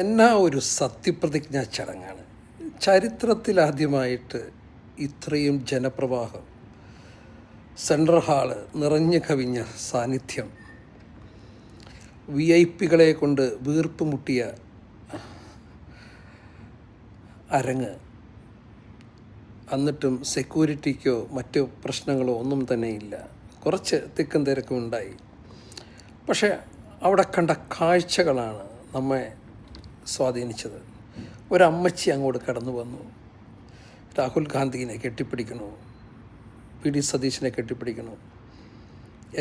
എന്നാ ഒരു സത്യപ്രതിജ്ഞാ ചടങ്ങാണ്. ചരിത്രത്തിലാദ്യമായിട്ട് ഇത്രയും ജനപ്രവാഹം, സെൻട്രൽ ഹാള് നിറഞ്ഞു കവിഞ്ഞ സാന്നിധ്യം, VIP-കളെ കൊണ്ട് വീർപ്പ് മുട്ടിയ അരങ്ങ്, എന്നിട്ടും സെക്യൂരിറ്റിക്കോ മറ്റു പ്രശ്നങ്ങളോ ഒന്നും തന്നെ ഇല്ല. കുറച്ച് തിക്കും തിരക്കും ഉണ്ടായി. പക്ഷേ അവിടെ കണ്ട കാഴ്ചകളാണ് നമ്മെ സ്വാധീനിച്ചത്. ഒരമ്മച്ചി അങ്ങോട്ട് കടന്നു വന്നു, രാഹുൽ ഗാന്ധിനെ കെട്ടിപ്പിടിക്കണു, PD സതീശനെ കെട്ടിപ്പിടിക്കണു.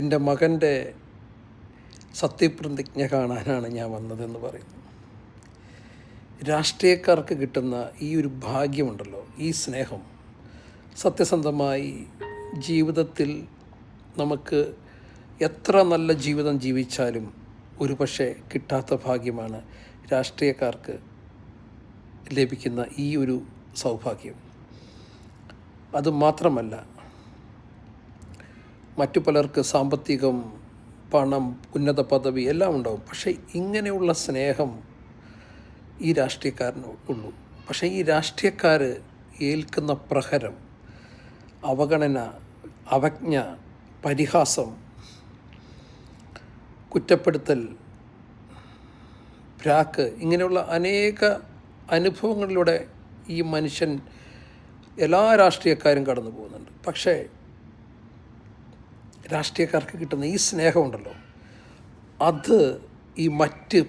എൻ്റെ മകൻ്റെ സത്യപ്രതിജ്ഞ കാണാനാണ് ഞാൻ വന്നതെന്ന് പറയുന്നു. രാഷ്ട്രീയക്കാർക്ക് കിട്ടുന്ന ഈ ഒരു ഭാഗ്യമുണ്ടല്ലോ, ഈ സ്നേഹം, സത്യസന്ധമായി ജീവിതത്തിൽ നമുക്ക് എത്ര നല്ല ജീവിതം ജീവിച്ചാലും ഒരു പക്ഷേ കിട്ടാത്ത ഭാഗ്യമാണ് രാഷ്ട്രീയക്കാർക്ക് ലഭിക്കുന്ന ഈ ഒരു സൗഭാഗ്യം. അതുമാത്രമല്ല, മറ്റു പലർക്ക് സാമ്പത്തികം, പണം, ഉന്നത പദവി എല്ലാം ഉണ്ടാവും. പക്ഷേ ഇങ്ങനെയുള്ള സ്നേഹം ഈ രാഷ്ട്രീയക്കാരന് ഉള്ളൂ. പക്ഷേ ഈ രാഷ്ട്രീയക്കാർ ഏൽക്കുന്ന പ്രഹരം, അവഗണന, അവജ്ഞ, പരിഹാസം, കുറ്റപ്പെടുത്തൽ, ഭ്രാക്ക്, ഇങ്ങനെയുള്ള അനേക അനുഭവങ്ങളിലൂടെ ഈ മനുഷ്യൻ, എല്ലാ രാഷ്ട്രീയക്കാരും കടന്നു പോകുന്നുണ്ട്. പക്ഷേ രാഷ്ട്രീയക്കാർക്ക് കിട്ടുന്ന ഈ സ്നേഹമുണ്ടല്ലോ, അത് ഈ മറ്റ്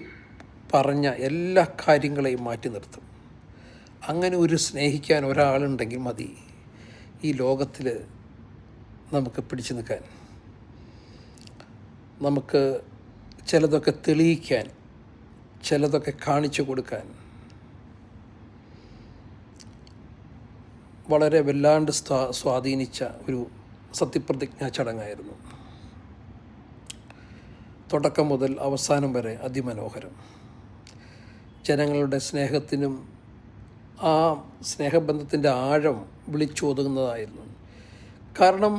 പറഞ്ഞ എല്ലാ കാര്യങ്ങളെയും മാറ്റി നിർത്തും. അങ്ങനെ ഒരു സ്നേഹിക്കാൻ ഒരാളുണ്ടെങ്കിൽ മതി ഈ ലോകത്തിൽ നമുക്ക് പിടിച്ചു നിൽക്കാൻ, നമുക്ക് ചിലതൊക്കെ തെളിയിക്കാൻ, ചിലതൊക്കെ കാണിച്ചു കൊടുക്കാൻ. വളരെ വല്ലാണ്ട് സ്വാധീനിച്ച ഒരു സത്യപ്രതിജ്ഞാ ചടങ്ങായിരുന്നു. തുടക്കം മുതൽ അവസാനം വരെ അതിമനോഹരം. ജനങ്ങളുടെ സ്നേഹത്തിനും ആ സ്നേഹബന്ധത്തിൻ്റെ ആഴം വിളിച്ചോതുന്നതായിരുന്നു. കാരണം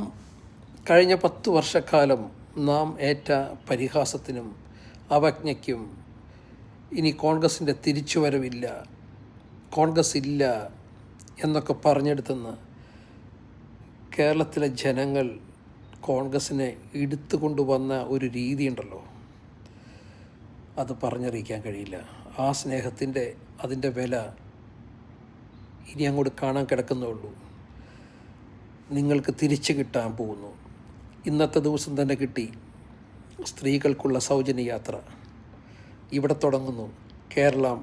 കഴിഞ്ഞ 10 വർഷക്കാലം നാം ഏറ്റ പരിഹാസത്തിനും അവജ്ഞയ്ക്കും, ഇനി കോൺഗ്രസിൻ്റെ തിരിച്ചുവരവില്ല, കോൺഗ്രസ് ഇല്ല എന്നൊക്കെ പറഞ്ഞെടുത്തെന്ന് കേരളത്തിലെ ജനങ്ങൾ കോൺഗ്രസിനെ എടുത്തുകൊണ്ടുവന്ന ഒരു രീതിയുണ്ടല്ലോ, അത് പറഞ്ഞറിയിക്കാൻ കഴിയില്ല. ആ സ്നേഹത്തിൻ്റെ, അതിൻ്റെ വില ഇനി അങ്ങോട്ട് കാണാൻ കിടക്കുന്നേ. നിങ്ങൾക്ക് തിരിച്ചു കിട്ടാൻ പോകുന്നു. ഇന്നത്തെ ദിവസം തന്നെ കിട്ടി സ്ത്രീകൾക്കുള്ള സൗജന്യ യാത്ര. ഇവിടെ തുടങ്ങുന്നു കേരളം